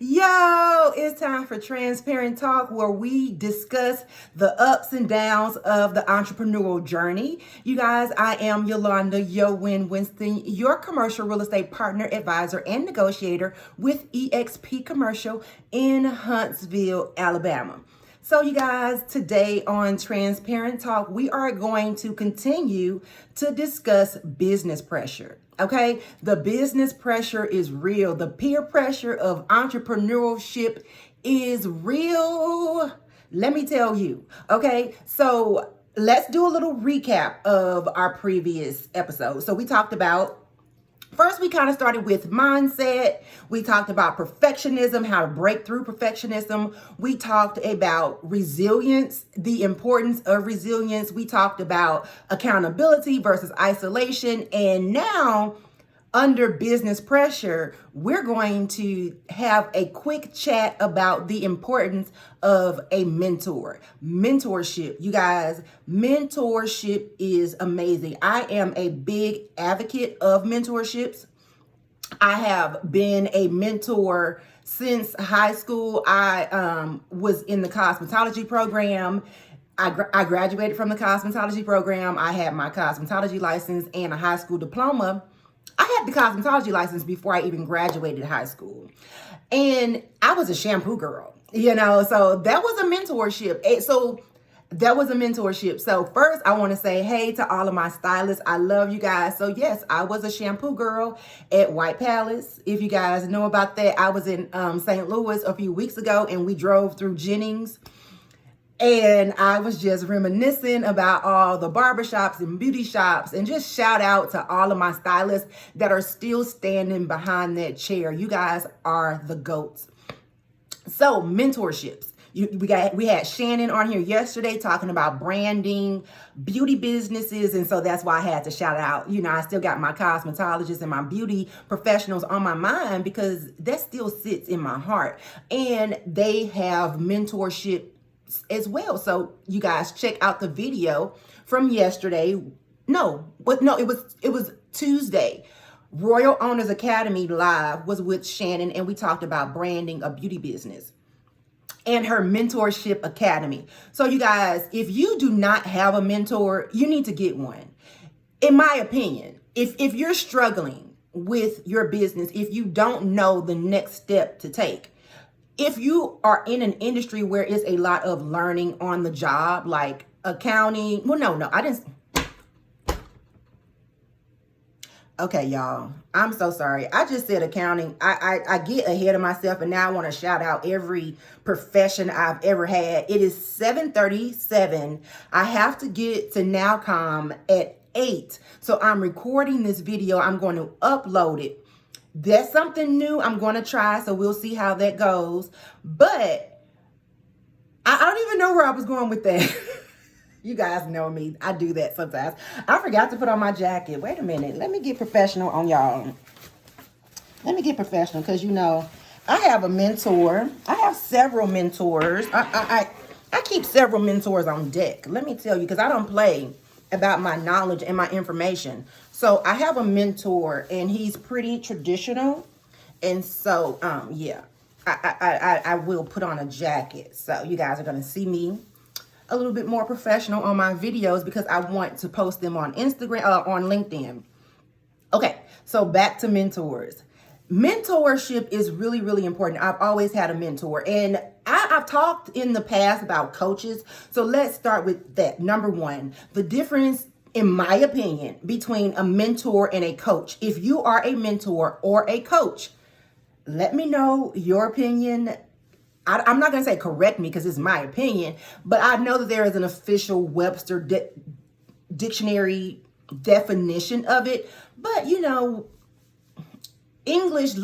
Yo, it's time for Transparent Talk where we discuss the ups and downs of the entrepreneurial journey. You guys, I am Yalanda, your Winston, your commercial real estate partner, advisor, and negotiator with EXP Commercial in Huntsville, Alabama. So you guys, today on Transparent Talk, we are going to continue to discuss business pressure. Okay, the business pressure is real. The peer pressure of entrepreneurship is real. Let me tell you. Okay, so let's do a little recap of our previous episode. So we talked about first, we kind of started with mindset. We talked about perfectionism, how to break through perfectionism. We talked about resilience, the importance of resilience. We talked about accountability versus isolation. And now, under business pressure, we're going to have a quick chat about the importance of a mentor. Mentorship. You guys, mentorship is amazing. I am a big advocate of mentorships. I have been a mentor since high school. I was in the cosmetology program. I graduated from the cosmetology program. I had my cosmetology license and a high school diploma. I had the cosmetology license before I even graduated high school. And I was a shampoo girl, so that was a mentorship. So first I want to say, hey, to all of my stylists, I love you guys. So yes, I was a shampoo girl at White Palace. If you guys know about that, I was in St. Louis a few weeks ago and we drove through Jennings. And I was just reminiscing about all the barbershops and beauty shops, and just shout out to all of my stylists that are still standing behind that chair. You guys are the GOATs. So mentorships. We had Shannon on here yesterday talking about branding, beauty businesses. And so that's why I had to shout out. I still got my cosmetologists and my beauty professionals on my mind because that still sits in my heart. And they have mentorship as well. So you guys check out the video from yesterday. It was Tuesday. Royal Owners Academy Live was with Shannon, and we talked about branding a beauty business and her mentorship academy. So you guys, if you do not have a mentor, you need to get one. In my opinion, if you're struggling with your business, if you don't know the next step to take, if you are in an industry where it's a lot of learning on the job, like accounting, Okay, y'all, I'm so sorry. I just said accounting. I get ahead of myself, and now I want to shout out every profession I've ever had. It is 7:37. I have to get to Nowcom at 8. So I'm recording this video. I'm going to upload it. That's something new I'm going to try, so we'll see how that goes. But I don't even know where I was going with that. You guys know me. I do that sometimes. I forgot to put on my jacket. Wait a minute. Let me get professional on y'all. Let me get professional because, I have a mentor. I have several mentors. I keep several mentors on deck. Let me tell you, because I don't play about my knowledge and my information. So I have a mentor, and he's pretty traditional. And so, I will put on a jacket. So you guys are going to see me a little bit more professional on my videos because I want to post them on Instagram, on LinkedIn. Okay, so back to mentors. Mentorship is really, really important. I've always had a mentor, and I've talked in the past about coaches. So let's start with that. Number one, the difference, in my opinion, between a mentor and a coach. If you are a mentor or a coach, let me know your opinion. I'm not going to say correct me because it's my opinion, but I know that there is an official Webster dictionary definition of it. But, English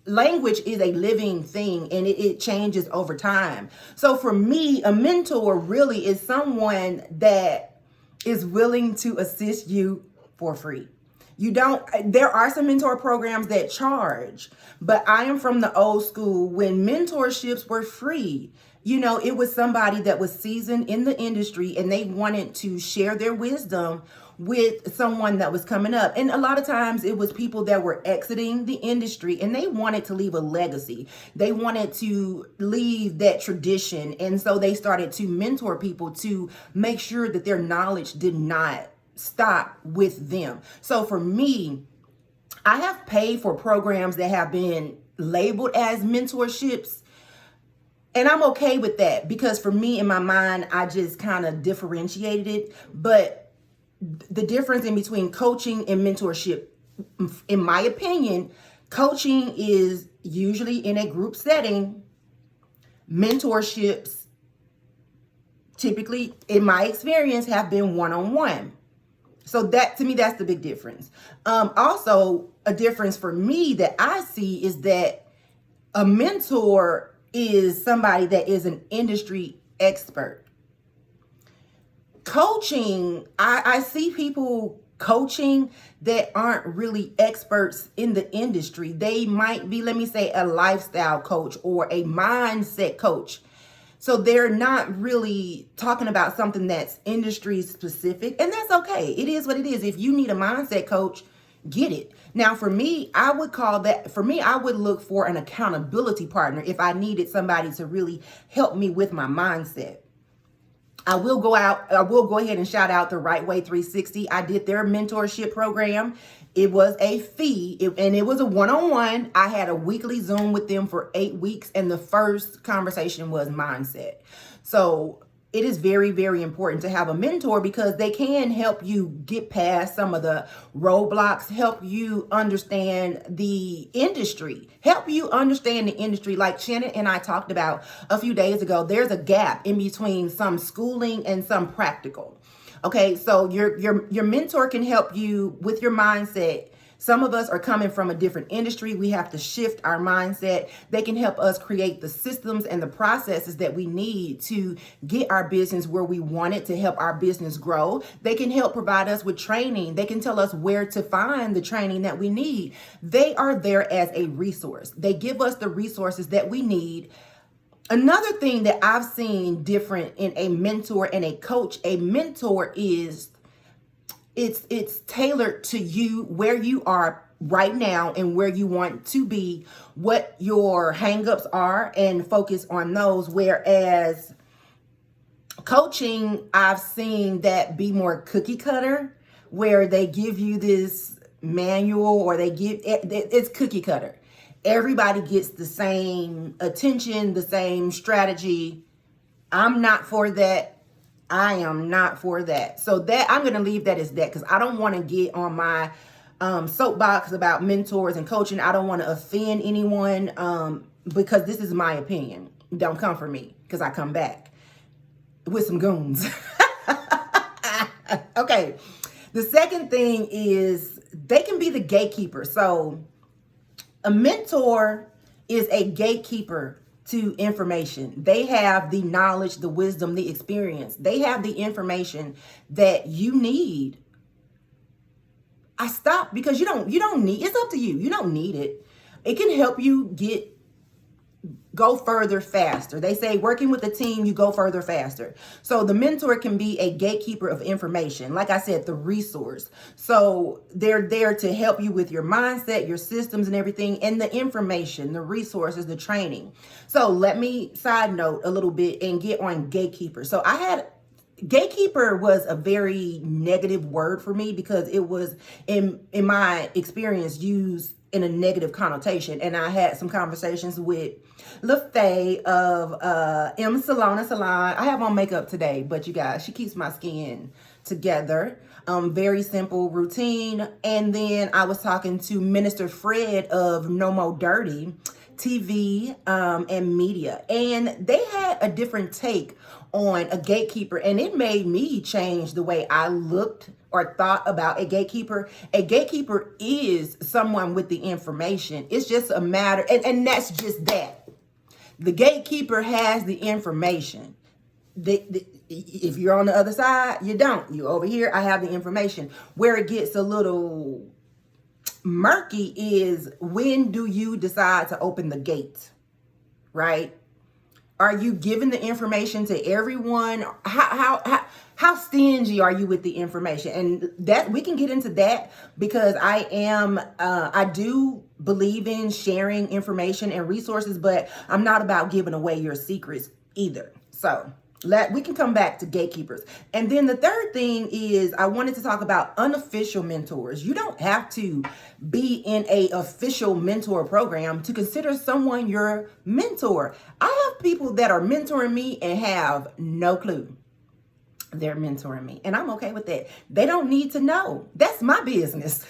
language is a living thing, and it changes over time. So for me, a mentor really is someone that is willing to assist you for free. There are some mentor programs that charge, but I am from the old school when mentorships were free. It was somebody that was seasoned in the industry and they wanted to share their wisdom with someone that was coming up. And a lot of times it was people that were exiting the industry and they wanted to leave a legacy. They wanted to leave that tradition. And so they started to mentor people to make sure that their knowledge did not stop with them. So for me, I have paid for programs that have been labeled as mentorships. And I'm okay with that because for me, in my mind, I just kind of differentiated it. But the difference in between coaching and mentorship, in my opinion, coaching is usually in a group setting. Mentorships, typically, in my experience, have been one-on-one. So that, to me, that's the big difference. Also, a difference for me that I see is that a mentor is somebody that is an industry expert. Coaching, I see people coaching that aren't really experts in the industry. They might be, let me say, a lifestyle coach or a mindset coach. So they're not really talking about something that's industry specific, and that's okay. It is what it is. If you need a mindset coach, get it. Now, for me, I would look for an accountability partner if I needed somebody to really help me with my mindset. I will go ahead and shout out the Right Way 360. I did their mentorship program. It was a fee, and it was a one-on-one. I had a weekly Zoom with them for 8 weeks, and the first conversation was mindset. So it is very, very important to have a mentor because they can help you get past some of the roadblocks, help you understand the industry, Like Shannon and I talked about a few days ago, there's a gap in between some schooling and some practical. Okay, so your mentor can help you with your mindset. Some of us are coming from a different industry. We have to shift our mindset. They can help us create the systems and the processes that we need to get our business where we want it, to help our business grow. They can help provide us with training. They can tell us where to find the training that we need. They are there as a resource. They give us the resources that we need. Another thing that I've seen different in a mentor and a coach, a mentor is it's tailored to you, where you are right now and where you want to be, what your hangups are, and focus on those. Whereas coaching, I've seen that be more cookie cutter, where they give you this manual or it's cookie cutter. Everybody gets the same attention, the same strategy. I'm not for that. I am not for that. So that I'm going to leave that as that, because I don't want to get on my soapbox about mentors and coaching. I don't want to offend anyone because this is my opinion. Don't come for me, because I come back with some goons. Okay. The second thing is they can be the gatekeeper. So a mentor is a gatekeeper to information. They have the knowledge, the wisdom, the experience. They have the information that you need. I stop because you don't need, it's up to you. You don't need it. It can help you go further faster. They say working with a team, you go further faster. So the mentor can be a gatekeeper of information. Like I said, the resource. So they're there to help you with your mindset, your systems and everything, and the information, the resources, the training. So let me side note a little bit and get on gatekeeper. So gatekeeper was a very negative word for me because it was in my experience used in a negative connotation. And I had some conversations with LaFay of M Salon Salon. I have on makeup today, but you guys, she keeps my skin together. Very simple routine. And then I was talking to Minister Fred of No More Dirty TV and media. And they had a different take on a gatekeeper, and it made me change the way I looked or thought about a gatekeeper. A gatekeeper is someone with the information. It's just a matter, and that's just that. The gatekeeper has the information. If you're on the other side, you don't. You over here, I have the information. Where it gets a little murky is, when do you decide to open the gate, right? Are you giving the information to everyone? How how stingy are you with the information? And that we can get into that, because I do believe in sharing information and resources, but I'm not about giving away your secrets either. So we can come back to gatekeepers. And then the third thing is I wanted to talk about unofficial mentors. You don't have to be in a official mentor program to consider someone your mentor. I have people that are mentoring me and have no clue they're mentoring me, and I'm okay with that. They don't need to know. That's my business.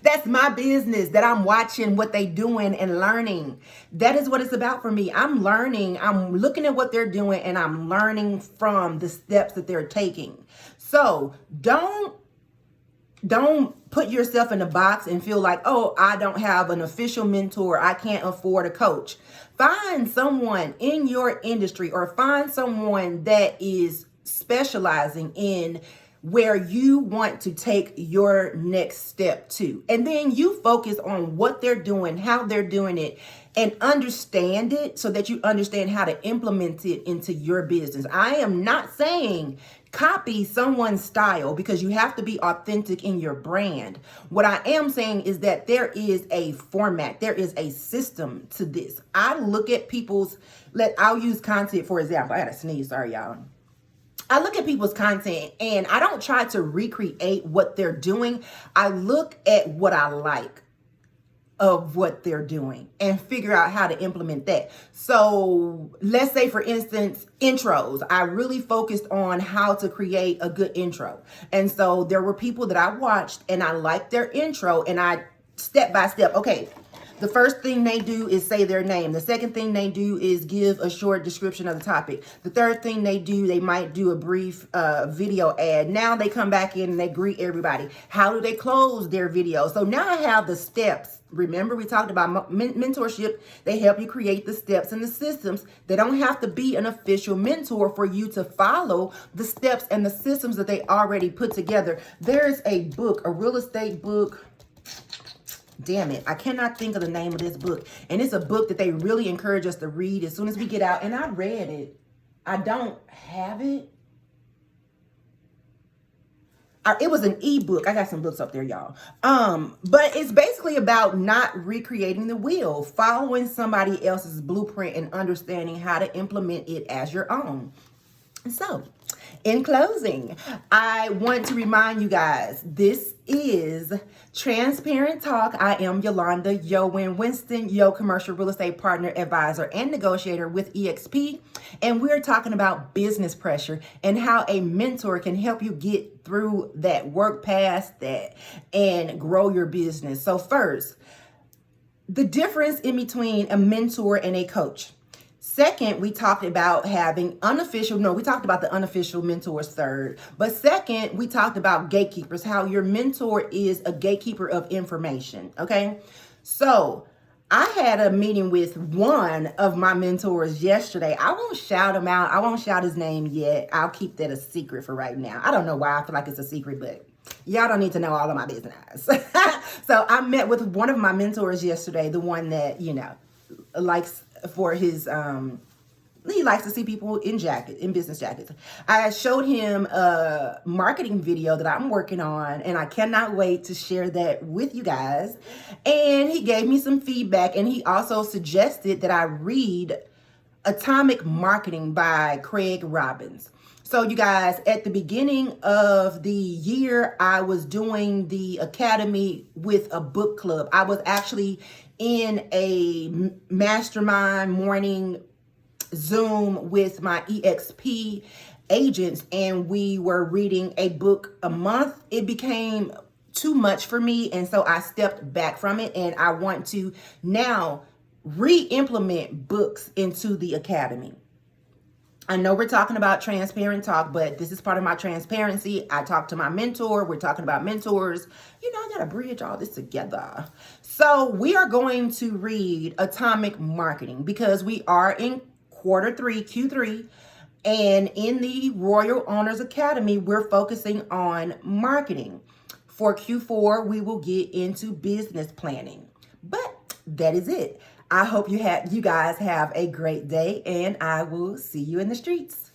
That's my business, that I'm watching what they doing and learning. That is what it's about for me. I'm learning. I'm looking at what they're doing, and I'm learning from the steps that they're taking. So don't put yourself in a box and feel like, oh, I don't have an official mentor, I can't afford a coach. Find someone in your industry, or find someone that is specializing in where you want to take your next step to. And then you focus on what they're doing, how they're doing it, and understand it so that you understand how to implement it into your business. I am not saying copy someone's style, because you have to be authentic in your brand. What I am saying is that there is a format, there is a system to this. I look at I'll use content for example. I had a sneeze, sorry y'all. I look at people's content and I don't try to recreate what they're doing. I look at what I like of what they're doing and figure out how to implement that. So let's say, for instance, intros. I really focused on how to create a good intro. And so there were people that I watched and I liked their intro, and I step by step, okay, the first thing they do is say their name. The second thing they do is give a short description of the topic. The third thing they do, they might do a brief video ad. Now they come back in and they greet everybody. How do they close their video? So now I have the steps. Remember, we talked about mentorship. They help you create the steps and the systems. They don't have to be an official mentor for you to follow the steps and the systems that they already put together. There's a book, a real estate book. Damn it, I cannot think of the name of this book. And it's a book that they really encourage us to read as soon as we get out. And I read it. I don't have it. It was an ebook. I got some books up there, y'all. But it's basically about not recreating the wheel, following somebody else's blueprint and understanding how to implement it as your own. So, in closing, I want to remind you guys, this is Transparent Talk. I am Yalanda Winston, your commercial real estate partner, advisor, and negotiator with EXP. And we're talking about business pressure and how a mentor can help you get through that, work past that, and grow your business. So first, the difference in between a mentor and a coach. Second, we talked about having we talked about the unofficial mentors third. But second, we talked about gatekeepers, how your mentor is a gatekeeper of information, okay? So I had a meeting with one of my mentors yesterday. I won't shout him out. I won't shout his name yet. I'll keep that a secret for right now. I don't know why I feel like it's a secret, but y'all don't need to know all of my business. So I met with one of my mentors yesterday, the one that, likes for his he likes to see people in business jackets. I showed him a marketing video that I'm working on, and I cannot wait to share that with you guys. And he gave me some feedback, and he also suggested that I read Atomic Marketing by Craig Robbins. So you guys, at the beginning of the year, I was doing the academy with a book club. I was actually in a mastermind morning Zoom with my EXP agents, and we were reading a book a month. It became too much for me, and so I stepped back from it, and I want to now re-implement books into the academy. I know we're talking about transparent talk, but this is part of my transparency. I talked to my mentor. We're talking about mentors. I got to bridge all this together. So we are going to read Atomic Marketing because we are in Q3. And in the Royal Owners Academy, we're focusing on marketing. For Q4, we will get into business planning. But that is it. I hope you guys have a great day, and I will see you in the streets.